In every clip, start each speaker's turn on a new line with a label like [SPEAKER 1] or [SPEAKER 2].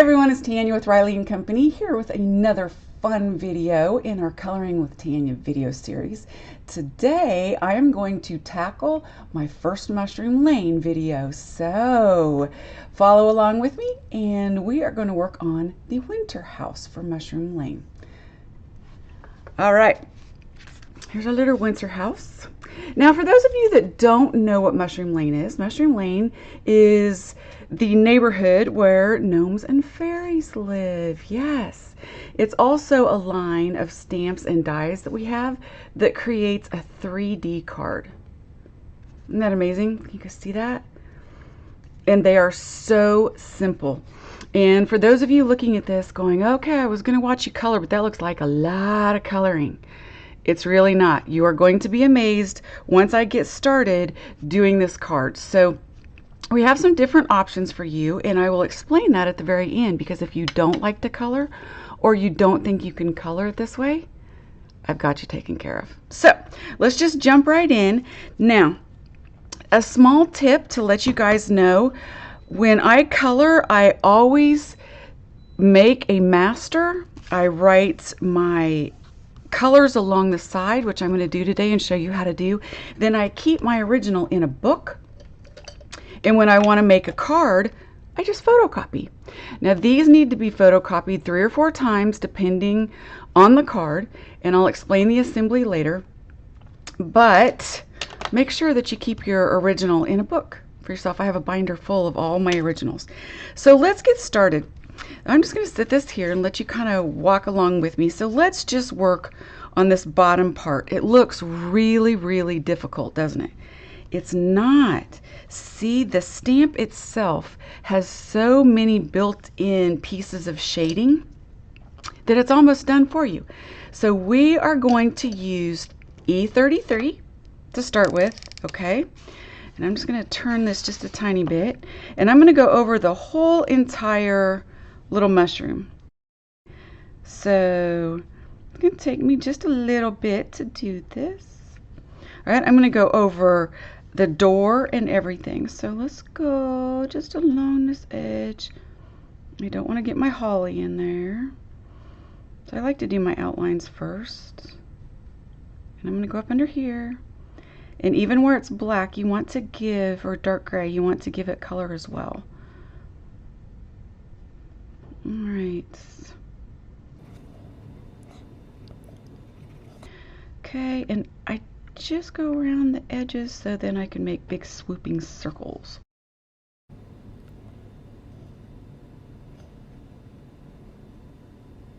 [SPEAKER 1] everyone, it's Tanya with Riley & Company here with another fun video in our Coloring with Tanya video series. Today I am going to tackle my first mushroom lane video, so follow along with me and we are going to work on the winter house for mushroom lane. Alright, here's our little winter house. Now, for those of you that don't know what Mushroom Lane is the neighborhood where gnomes and fairies live. Yes. It's also a line of stamps and dies that we have that creates a 3D card. Isn't that amazing? You can see that? And they are so simple. And for those of you looking at this going, okay, I was going to watch you color, but that looks like a lot of coloring. It's really not. You are going to be amazed once I get started doing this card. So we have some different options for you, and I will explain that at the very end, because if you don't like to color or you don't think you can color it this way, I've got you taken care of. So let's just jump right in. Now, a small tip to let you guys know, when I color, I always make a master. I write my colors along the side, which I'm going to do today and show you how to do. Then I keep my original in a book, and when I want to make a card, I just photocopy. Now these need to be photocopied 3 or 4 times depending on the card, and I'll explain the assembly later, but make sure that you keep your original in a book for yourself. I have a binder full of all my originals. So let's get started. I'm just going to sit this here and let you kind of walk along with me. So let's just work on this bottom part. It looks really, really difficult, doesn't it? It's not. See, the stamp itself has so many built-in pieces of shading that it's almost done for you. So we are going to use E33 to start with, okay? And I'm just going to turn this just a tiny bit, and I'm going to go over the whole entire little mushroom. So it's going to take me just a little bit to do this. All right, I'm going to go over the door and everything. So let's go just along this edge. I don't want to get my holly in there, so I like to do my outlines first. And I'm going to go up under here. And even where it's black, you want to give, or dark gray, you want to give it color as well. All right. Okay, and I just go around the edges so then I can make big swooping circles.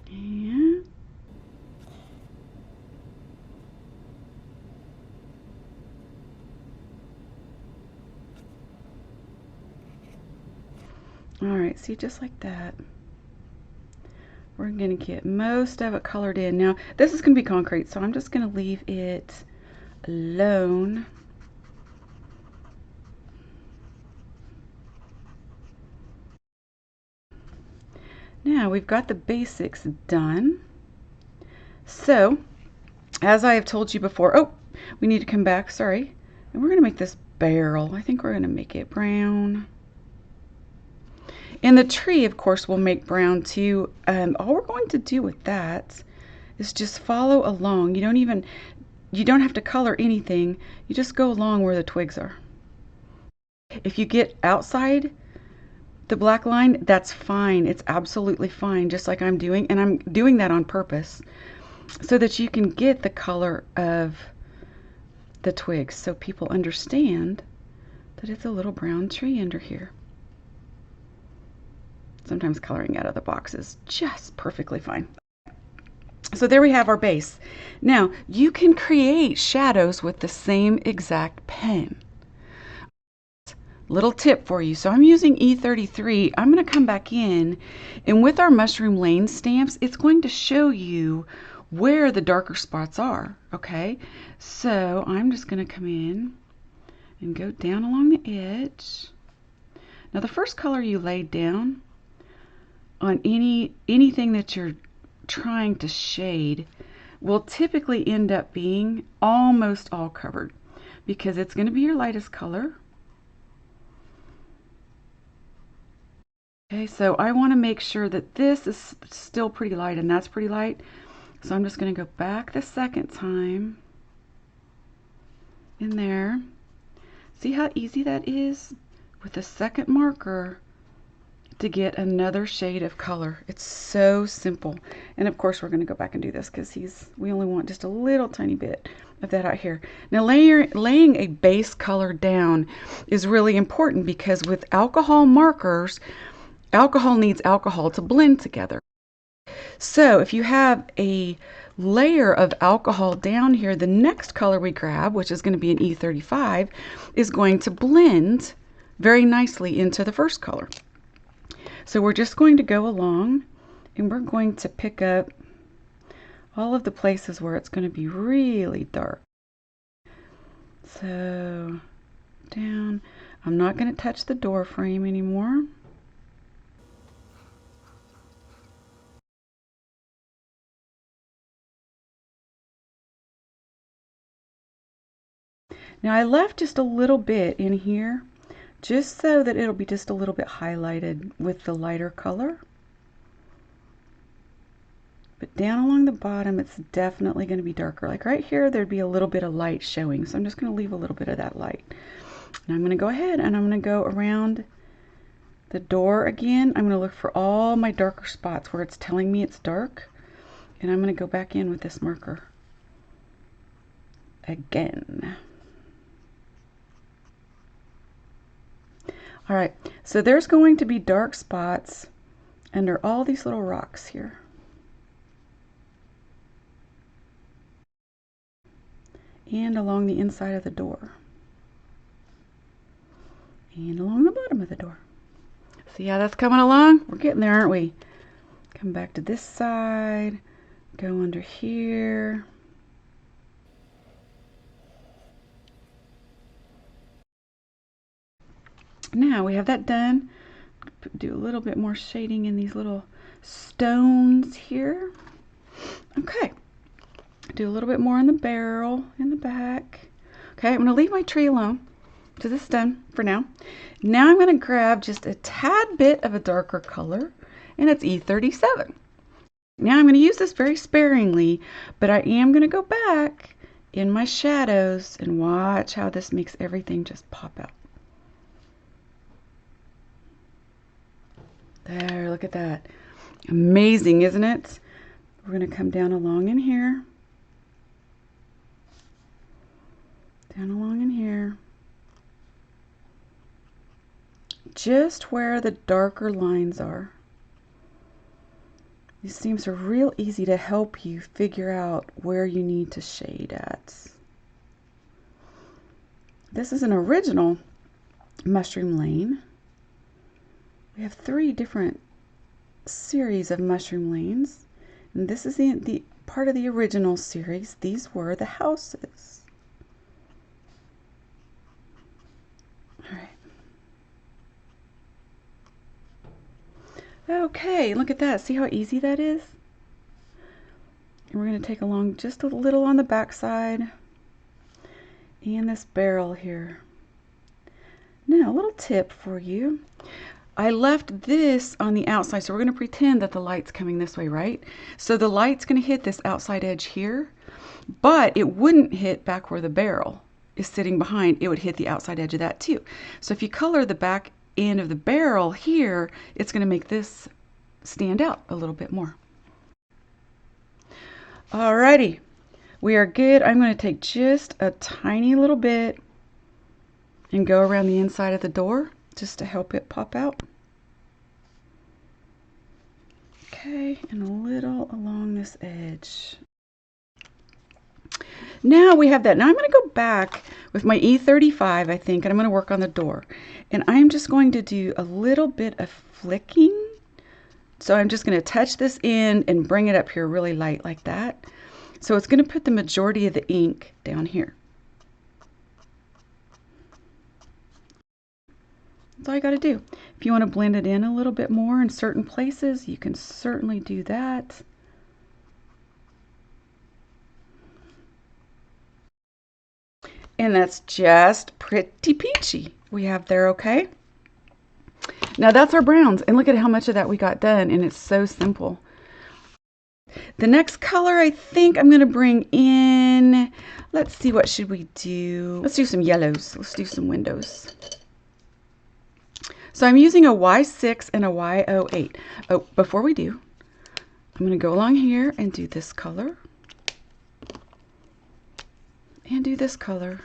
[SPEAKER 1] And all right, see, just like that. We're going to get most of it colored in. Now, this is going to be concrete, so I'm just going to leave it alone. Now, we've got the basics done. So, as I have told you before, oh, we need to come back, sorry. And we're going to make this barrel. I think we're going to make it brown. And the tree, of course, will make brown too. All we're going to do with that is just follow along. You don't have to color anything. You just go along where the twigs are. If you get outside the black line, that's fine. It's absolutely fine, just like I'm doing. And I'm doing that on purpose so that you can get the color of the twigs, so people understand that it's a little brown tree under here. Sometimes coloring out of the box is just perfectly fine. So there we have our base. Now, you can create shadows with the same exact pen. Little tip for you. So I'm using E33. I'm going to come back in, and with our Mushroom Lane stamps, it's going to show you where the darker spots are. Okay? So I'm just going to come in and go down along the edge. Now, the first color you laid down on anything that you're trying to shade will typically end up being almost all covered, because it's going to be your lightest color. Okay, so I want to make sure that this is still pretty light and that's pretty light. So I'm just going to go back the second time in there. See how easy that is with the second marker to get another shade of color. It's so simple. And of course we're going to go back and do this because we only want just a little tiny bit of that out here. Now laying a base color down is really important because with alcohol markers, alcohol needs alcohol to blend together. So if you have a layer of alcohol down here, the next color we grab, which is going to be an E35, is going to blend very nicely into the first color. So we're just going to go along and we're going to pick up all of the places where it's going to be really dark. So down. I'm not going to touch the door frame anymore. Now I left just a little bit in here just so that it'll be just a little bit highlighted with the lighter color. But down along the bottom, it's definitely going to be darker. Like right here, there'd be a little bit of light showing. So I'm just going to leave a little bit of that light. And I'm going to go ahead and I'm going to go around the door again. I'm going to look for all my darker spots where it's telling me it's dark. And I'm going to go back in with this marker again. All right, so there's going to be dark spots under all these little rocks here. And along the inside of the door. And along the bottom of the door. See how that's coming along? We're getting there, aren't we? Come back to this side, go under here. Now we have that done. Do a little bit more shading in these little stones here. Okay. Do a little bit more in the barrel, in the back. Okay, I'm going to leave my tree alone. So this is done for now. Now I'm going to grab just a tad bit of a darker color, and it's E37. Now I'm going to use this very sparingly, but I am going to go back in my shadows and watch how this makes everything just pop out. There, look at that. Amazing, isn't it? We're going to come down along in here. Down along in here. Just where the darker lines are. These seams are real easy to help you figure out where you need to shade at. This is an original mushroom lane. We have 3 different series of mushroom lanes, and this is the part of the original series. These were the houses. All right. Okay, look at that. See how easy that is? And we're going to take along just a little on the back side and this barrel here. Now, a little tip for you. I left this on the outside, so we're going to pretend that the light's coming this way, right? So the light's going to hit this outside edge here, but it wouldn't hit back where the barrel is sitting behind. It would hit the outside edge of that too. So if you color the back end of the barrel here, it's going to make this stand out a little bit more. Alrighty, we are good. I'm going to take just a tiny little bit and go around the inside of the door just to help it pop out. Okay, and a little along this edge. Now we have that. Now I'm going to go back with my E35, I think, and I'm going to work on the door. And I'm just going to do a little bit of flicking. So I'm just going to touch this end and bring it up here really light like that. So it's going to put the majority of the ink down here. That's all you got to do. If you want to blend it in a little bit more in certain places, you can certainly do that. And that's just pretty peachy we have there, okay? Now that's our browns, and look at how much of that we got done, and it's so simple. The next color I think I'm going to bring in, let's see, what should we do? Let's do some yellows. Let's do some windows. So I'm using a Y6 and a Y08. Oh, before we do, I'm going to go along here and do this color. And do this color.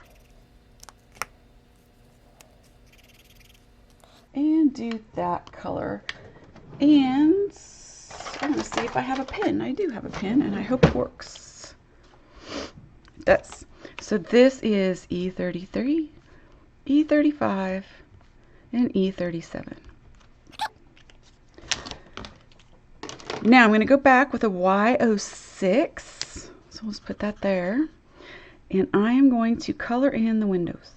[SPEAKER 1] And do that color. And I'm going to see if I have a pen. I do have a pen, and I hope it works. It does. So this is E33, E35, and E37. Now I'm going to go back with a Y06. So let's put that there. And I am going to color in the windows.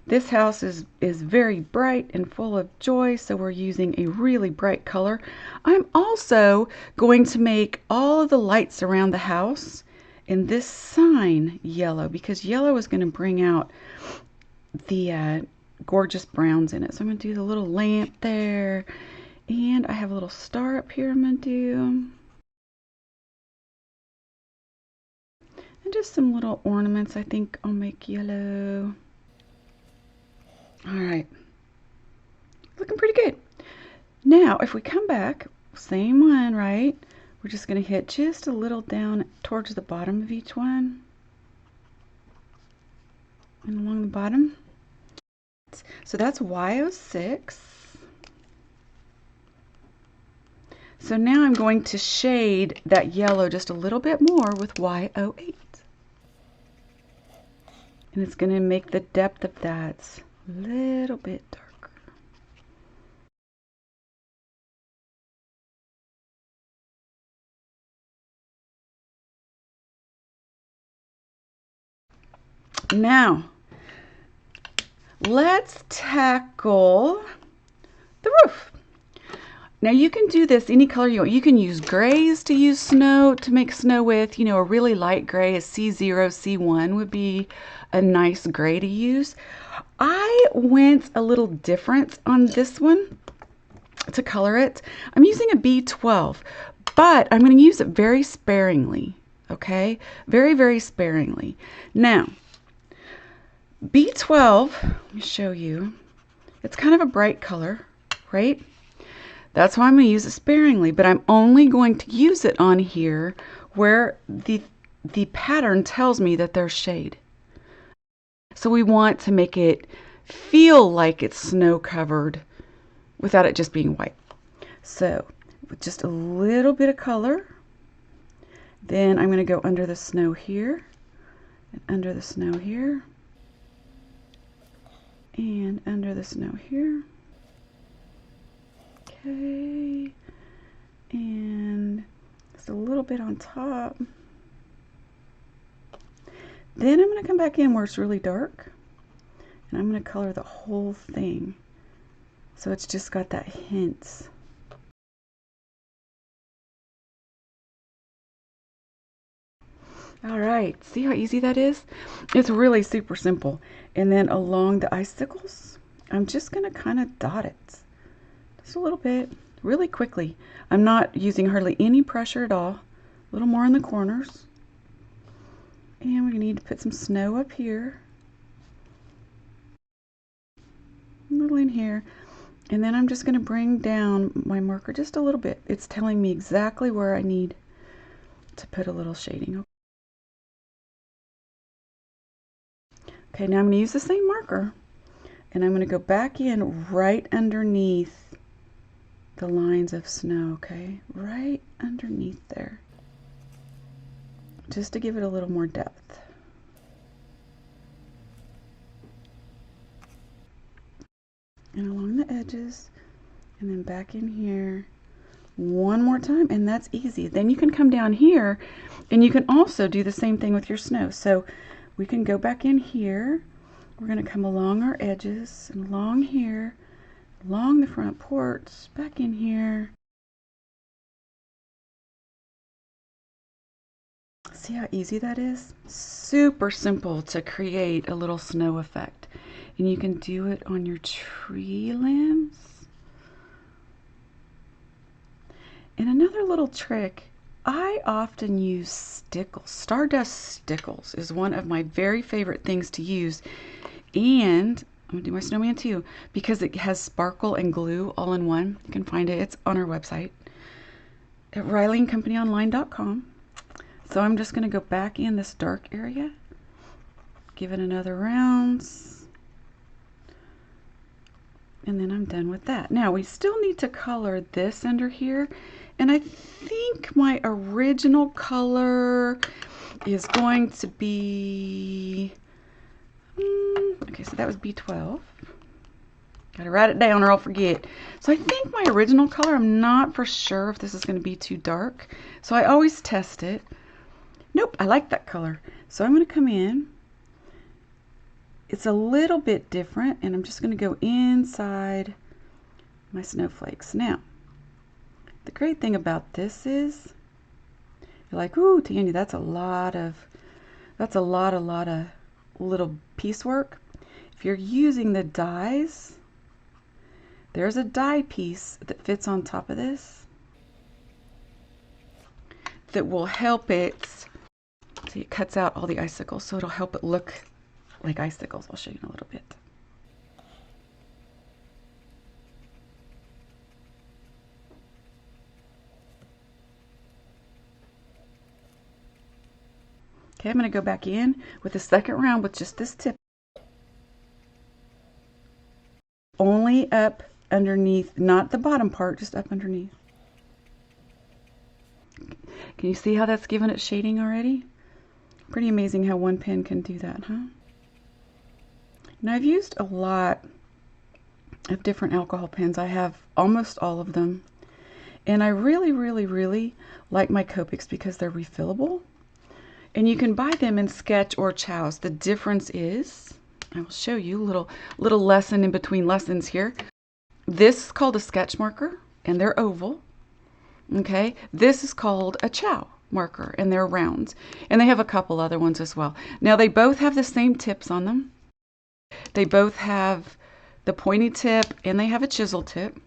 [SPEAKER 1] This house is very bright and full of joy, so we're using a really bright color. I'm also going to make all of the lights around the house in this sign yellow, because yellow is going to bring out the gorgeous browns in it. So I'm going to do the little lamp there, and I have a little star up here I'm going to do. And just some little ornaments I think I'll make yellow. All right, looking pretty good. Now, if we come back, same one, right? We're just going to hit just a little down towards the bottom of each one. And along the bottom. So that's Y06. So now I'm going to shade that yellow just a little bit more with Y08. And it's going to make the depth of that a little bit darker. Now, let's tackle the roof. Now you can do this any color you want. You can use grays to use snow, to make snow with. You know, a really light gray, a C0, C1 would be a nice gray to use. I went a little different on this one to color it. I'm using a B12, but I'm going to use it very sparingly, okay? Very, very sparingly. Now, B12, let me show you. It's kind of a bright color, right? That's why I'm going to use it sparingly, but I'm only going to use it on here where the pattern tells me that there's shade. So we want to make it feel like it's snow covered without it just being white. So with just a little bit of color, then I'm going to go under the snow here, and under the snow here, and under the snow here. Okay, and just a little bit on top. Then I'm going to come back in where it's really dark, and I'm going to color the whole thing so it's just got that hint. All right, see how easy that is? It's really super simple. And then along the icicles, I'm just going to kind of dot it just a little bit, really quickly. I'm not using hardly any pressure at all. A little more in the corners. And we need to put some snow up here. A little in here. And then I'm just going to bring down my marker just a little bit. It's telling me exactly where I need to put a little shading. Okay, now I'm going to use the same marker. And I'm going to go back in right underneath the lines of snow, okay? Right underneath there. Just to give it a little more depth. And along the edges, and then back in here one more time, and that's easy. Then you can come down here, and you can also do the same thing with your snow. So we can go back in here. We're going to come along our edges, and along here, along the front porch, back in here. See how easy that is? Super simple to create a little snow effect. And you can do it on your tree limbs. And another little trick, I often use stickles. Stardust Stickles is one of my very favorite things to use. And I'm going to do my snowman too, because it has sparkle and glue all in one. You can find it. It's on our website at RileyandCompanyOnline.com. So I'm just going to go back in this dark area, give it another rounds, and then I'm done with that. Now we still need to color this under here, and I think my original color is going to be, okay, so that was B12. Gotta write it down or I'll forget. So I think my original color, I'm not for sure if this is going to be too dark. So I always test it. Nope, I like that color. So I'm going to come in. It's a little bit different, and I'm just going to go inside my snowflakes. Now, the great thing about this is, you're like, ooh, Tanya, that's a lot of little piecework. If you're using the dies, there's a die piece that fits on top of this that will help it. See, it cuts out all the icicles, so it'll help it look like icicles. I'll show you in a little bit. Okay, I'm going to go back in with the second round with just this tip. Only up underneath, not the bottom part, just up underneath. Can you see how that's given it shading already? Pretty amazing how one pen can do that, huh? Now I've used a lot of different alcohol pens. I have almost all of them. And I really, really, really like my Copics because they're refillable. And you can buy them in Sketch or Chow's. The difference is, I will show you a little lesson in between lessons here. This is called a sketch marker, and they're oval. Okay, this is called a Chow marker, and they're round. And they have a couple other ones as well. Now they both have the same tips on them. They both have the pointy tip, and they have a chisel tip.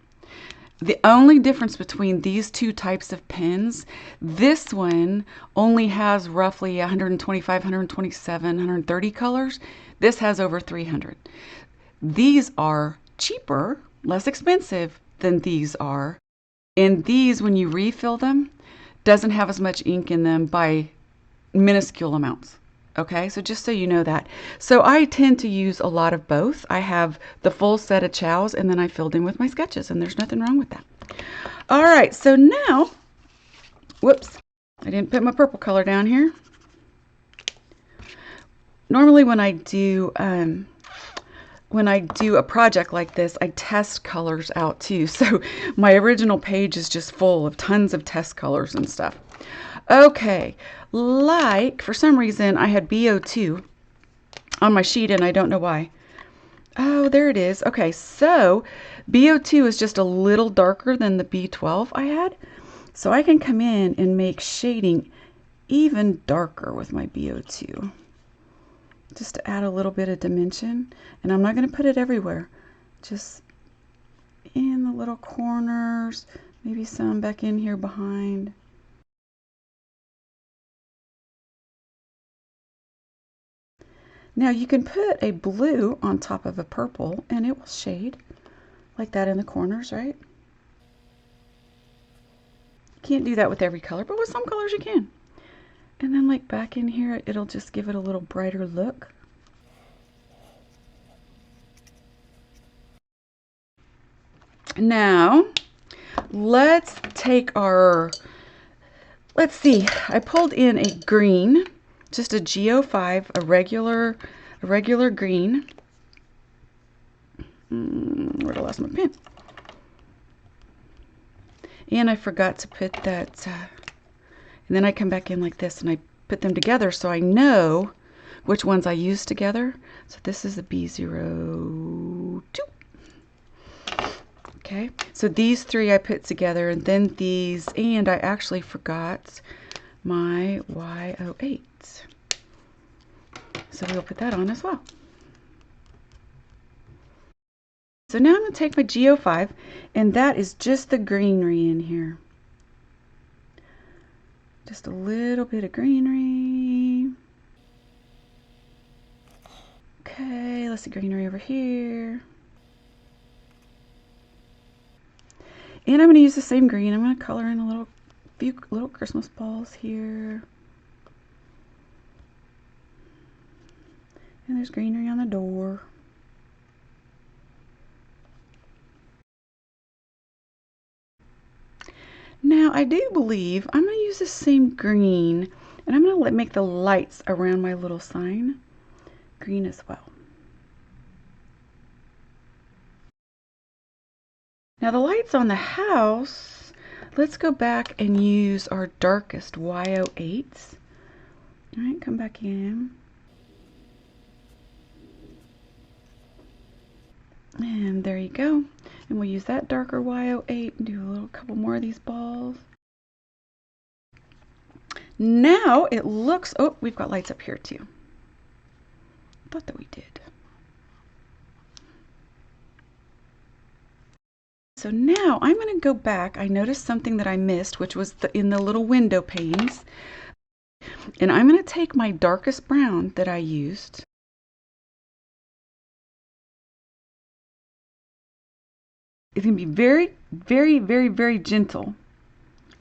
[SPEAKER 1] The only difference between these two types of pens, this one only has roughly 125, 127, 130 colors. This has over 300. These are cheaper, less expensive than these are. And these, when you refill them, doesn't have as much ink in them by minuscule amounts. Okay, so just so you know that. So I tend to use a lot of both. I have the full set of Chows, and then I filled in with my sketches, and there's nothing wrong with that. All right, so now, whoops, I didn't put my purple color down here. Normally when I do a project like this, I test colors out too. So my original page is just full of tons of test colors and stuff. Okay, like for some reason I had BO2 on my sheet and I don't know why. Oh, there it is. Okay, so BO2 is just a little darker than the B12 I had. So I can come in and make shading even darker with my BO2. Just to add a little bit of dimension. And I'm not going to put it everywhere. Just in the little corners. Maybe some back in here behind. Now you can put a blue on top of a purple and it will shade like that in the corners, right? You can't do that with every color, but with some colors you can. And then like back in here, it'll just give it a little brighter look. Now, let's take our, let's see, I pulled in a green, just a GO5, a regular green. Where'd I lost my pen? And I forgot to put that, and then I come back in like this and I put them together so I know which ones I use together. So this is the B02. Okay, so these three I put together, and then these, and I actually forgot my Y08. So we'll put that on as well. So now I'm going to take my Go5, and that is just the greenery in here. Just a little bit of greenery. Okay, let's see greenery over here. And I'm going to use the same green. I'm going to color in a few little Christmas balls here. And there's greenery on the door. Now I do believe I'm going to use the same green, and I'm going to make the lights around my little sign green as well. Now the lights on the house, let's go back and use our darkest Y08. All right, come back in. And there you go. And we'll use that darker Y08 and do a couple more of these balls. Now it looks, oh, we've got lights up here too. Thought that we did. So now I'm going to go back. I noticed something that I missed, which was in the little window panes. And I'm going to take my darkest brown that I used. It's going to be very, very, very, very gentle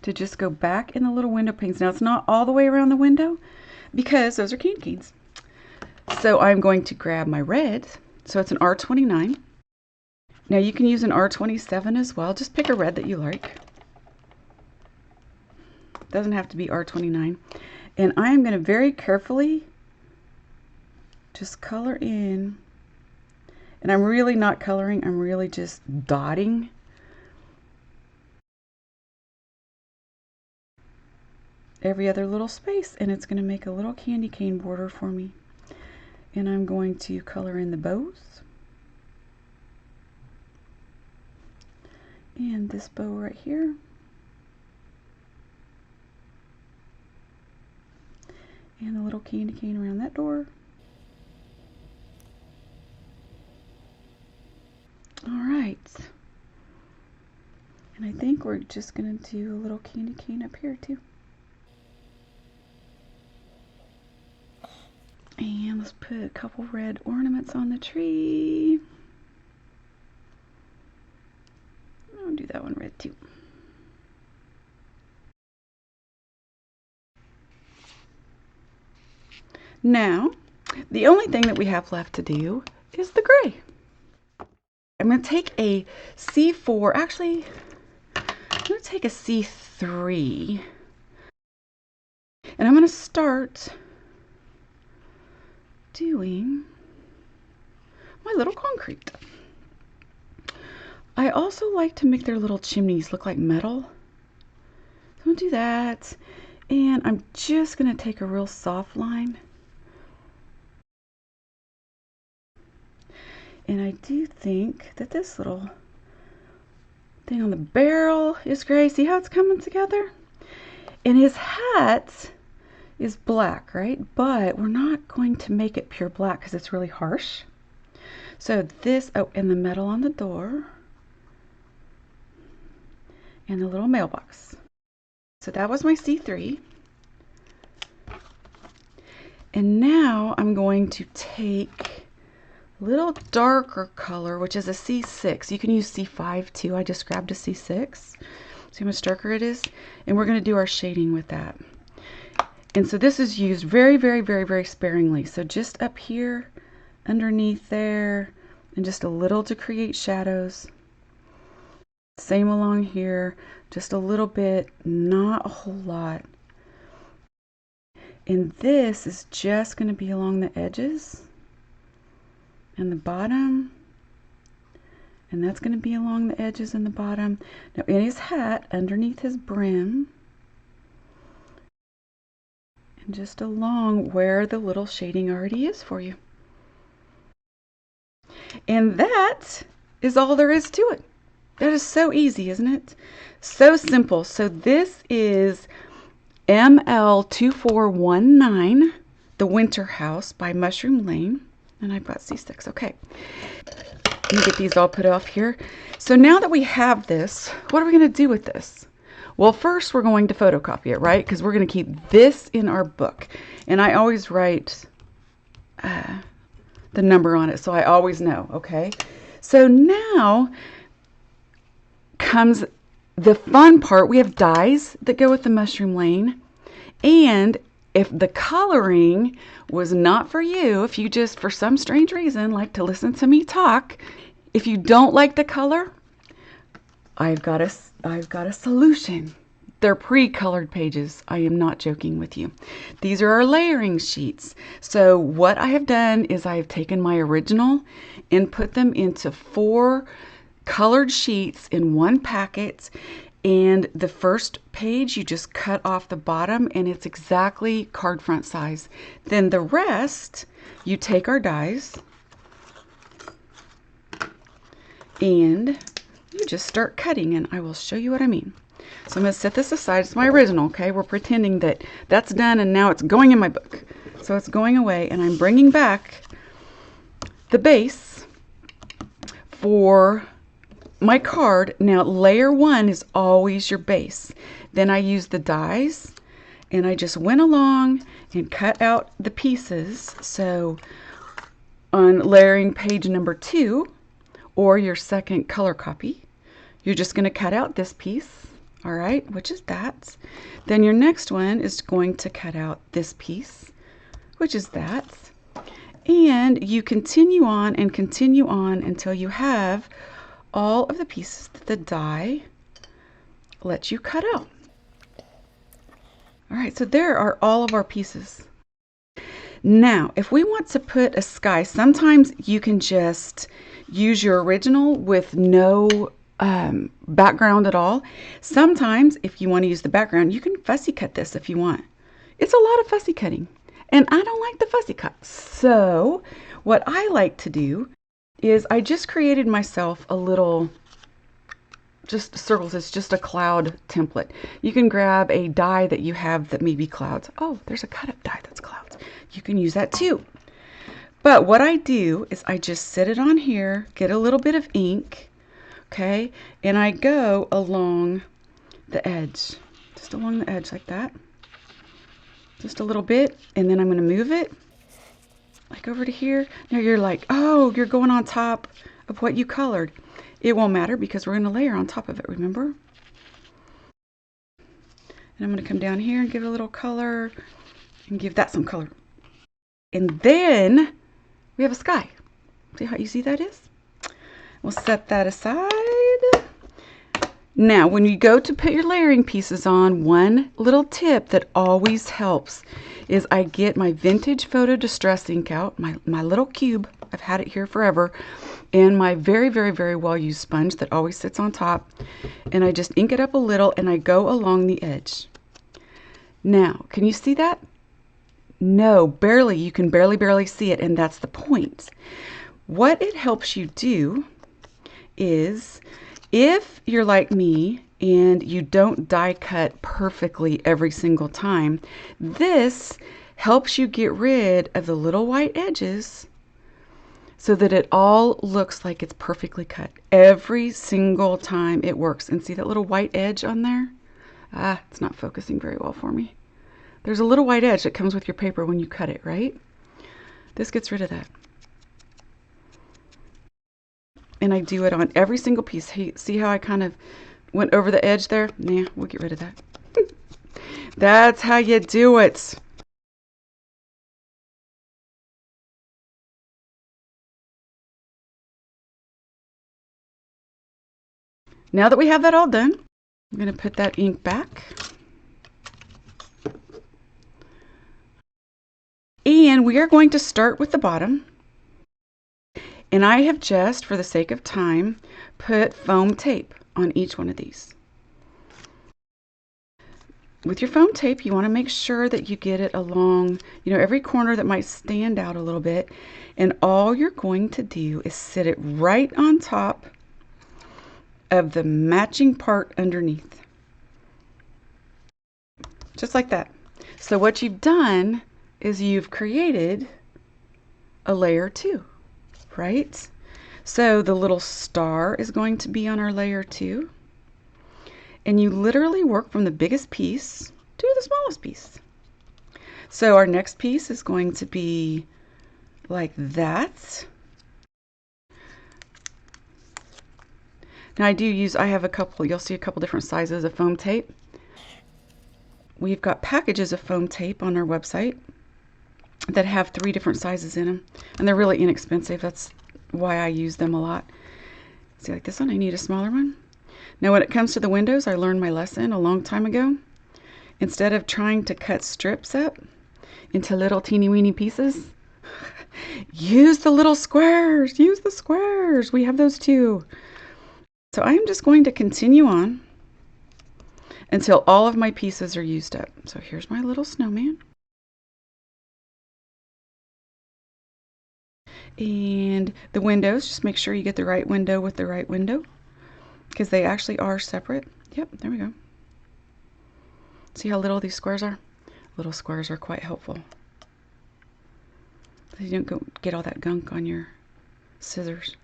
[SPEAKER 1] to just go back in the little window panes. Now it's not all the way around the window because those are candy canes. So I'm going to grab my red. So it's an R29. Now you can use an R27 as well. Just pick a red that you like. Doesn't have to be R29. And I am going to very carefully just color in. And I'm really not coloring, I'm really just dotting. Every other little space, and it's going to make a little candy cane border for me. And I'm going to color in the bows. And this bow right here. And the little candy cane around that door. All right. And I think we're just going to do a little candy cane up here too. And let's put a couple red ornaments on the tree. I'll do that one red too. Now, the only thing that we have left to do is the gray. I'm going to take a C4, actually, I'm going to take a C3, and I'm going to start doing my little concrete. I also like to make their little chimneys look like metal. So I'm going to do that, and I'm just going to take a real soft line. And I do think that this little thing on the barrel is gray. See how it's coming together? And his hat is black, right? But we're not going to make it pure black because it's really harsh. So this, oh, and the metal on the door. And the little mailbox. So that was my C3. And now I'm going to take little darker color, which is a C6. You can use C5 too. I just grabbed a C6. See how much darker it is? And we're going to do our shading with that. And so this is used very, very, very, very sparingly. So just up here, underneath there, and just a little to create shadows. Same along here, just a little bit, not a whole lot. And this is just going to be along the edges and the bottom, and that's going to be along the edges and the bottom. Now in his hat, underneath his brim, and just along where the little shading already is for you. And that is all there is to it. That is so easy, isn't it? So simple. So this is ML2419, The Winter House by Mushroom Lane. And I've got C6, okay. Let me get these all put off here. So now that we have this, what are we going to do with this? Well, first we're going to photocopy it, right? Because we're going to keep this in our book. And I always write the number on it, so I always know, okay? So now comes the fun part. We have dies that go with the mushroom lane. And if the coloring was not for you, if you just, for some strange reason, like to listen to me talk, if you don't like the color, I've got a solution. They're pre-colored pages. I am not joking with you. These are our layering sheets. So what I have done is I have taken my original and put them into 4 colored sheets in one packet. And the first page, you just cut off the bottom and it's exactly card front size. Then the rest, you take our dies and you just start cutting, and I will show you what I mean. So I'm going to set this aside. It's my original, okay? We're pretending that that's done and now it's going in my book. So it's going away, and I'm bringing back the base for my card. Now, layer 1 is always your base. Then I use the dies, and I just went along and cut out the pieces. So on layering page number 2, or your second color copy, you're just going to cut out this piece, all right, which is that. Then your next one is going to cut out this piece, which is that. And you continue on and continue on until you have all of the pieces that the die lets you cut out. All right, so there are all of our pieces. Now, if we want to put a sky, sometimes you can just use your original with no background at all. Sometimes, if you want to use the background, you can fussy cut this if you want. It's a lot of fussy cutting, and I don't like the fussy cut. So what I like to do is I just created myself a little, just circles. It's just a cloud template. You can grab a die that you have that may be clouds. Oh, there's a cut up die that's clouds. You can use that too. But what I do is I just sit it on here, get a little bit of ink, okay, and I go along the edge, just along the edge like that, just a little bit, and then I'm going to move it like over to here. Now you're like, oh, you're going on top of what you colored. It won't matter because we're going to layer on top of it, remember? And I'm going to come down here and give it a little color and give that some color. And then we have a sky. See how easy that is? We'll set that aside. Now, when you go to put your layering pieces on, one little tip that always helps is I get my vintage photo distress ink out, my little cube. I've had it here forever. And my very, very, very well-used sponge that always sits on top. And I just ink it up a little and I go along the edge. Now, can you see that? No, barely. You can barely see it, and that's the point. What it helps you do is, if you're like me and you don't die cut perfectly every single time, this helps you get rid of the little white edges so that it all looks like it's perfectly cut. Every single time it works. And see that little white edge on there? Ah, it's not focusing very well for me. There's a little white edge that comes with your paper when you cut it, right? This gets rid of that. And I do it on every single piece. Hey, see how I kind of went over the edge there? Nah, we'll get rid of that. That's how you do it. Now that we have that all done, I'm going to put that ink back. And we are going to start with the bottom. And I have just, for the sake of time, put foam tape on each one of these. With your foam tape, you want to make sure that you get it along, every corner that might stand out a little bit. And all you're going to do is sit it right on top of the matching part underneath. Just like that. So what you've done is you've created a layer 2, right? So the little star is going to be on our layer 2. And you literally work from the biggest piece to the smallest piece. So our next piece is going to be like that. Now I have a couple, you'll see a couple different sizes of foam tape. We've got packages of foam tape on our website that have 3 different sizes in them, and they're really inexpensive. That's why I use them a lot. See, like this one, I need a smaller one. Now when it comes to the windows, I learned my lesson a long time ago. Instead of trying to cut strips up into little teeny weeny pieces, use the little squares. Use the squares. We have those too. So I'm just going to continue on until all of my pieces are used up. So here's my little snowman. And the windows, just make sure you get the right window with the right window, because they actually are separate. Yep, there we go. See how little these squares are? Little squares are quite helpful. So you don't get all that gunk on your scissors.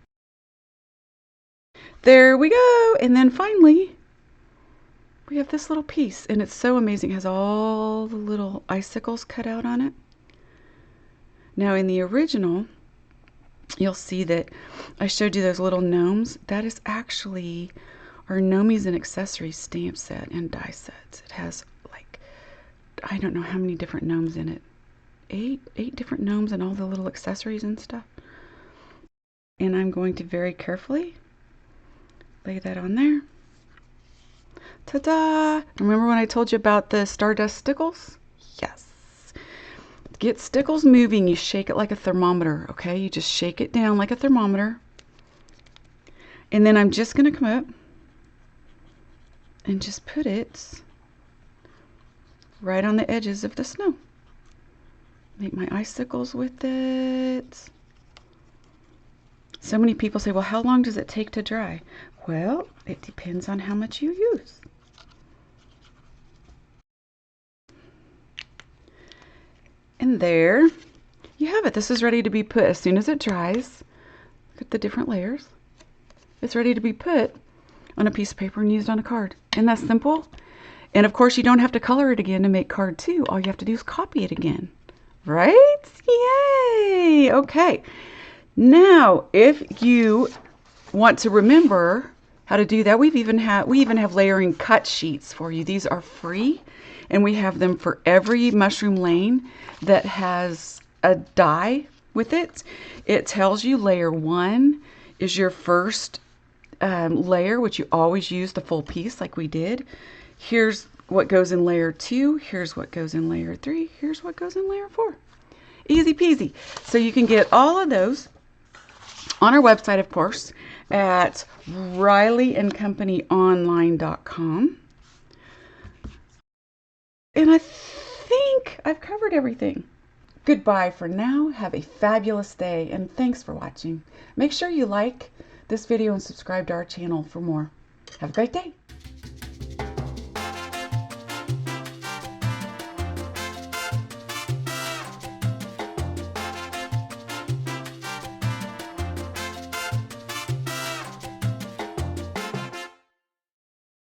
[SPEAKER 1] There we go. And then finally, we have this little piece, and it's so amazing. It has all the little icicles cut out on it. Now in the original, you'll see that I showed you those little gnomes. That is actually our Gnomies and Accessories stamp set and die sets. It has like, I don't know how many different gnomes in it. Eight different gnomes and all the little accessories and stuff. And I'm going to very carefully lay that on there. Ta-da! Remember when I told you about the Stardust Stickles? Yes. Get stickles moving, you shake it like a thermometer, okay? You just shake it down like a thermometer. And then I'm just going to come up and just put it right on the edges of the snow. Make my icicles with it. So many people say, well, how long does it take to dry? Well, it depends on how much you use. And there you have it. This is ready to be put as soon as it dries. Look at the different layers. It's ready to be put on a piece of paper and used on a card. Isn't that simple? And of course, you don't have to color it again to make card 2. All you have to do is copy it again. Right? Yay! Okay. Now, if you want to remember how to do that, we even have layering cut sheets for you. These are free, and we have them for every mushroom lane that has a die with it. It tells you layer 1 is your first layer, which you always use the full piece like we did. Here's what goes in layer 2. Here's what goes in layer 3. Here's what goes in layer 4. Easy peasy. So you can get all of those on our website, of course, at RileyandCompanyOnline.com. And I think I've covered everything. Goodbye for now. Have a fabulous day, and thanks for watching. Make sure you like this video and subscribe to our channel for more. Have a great day.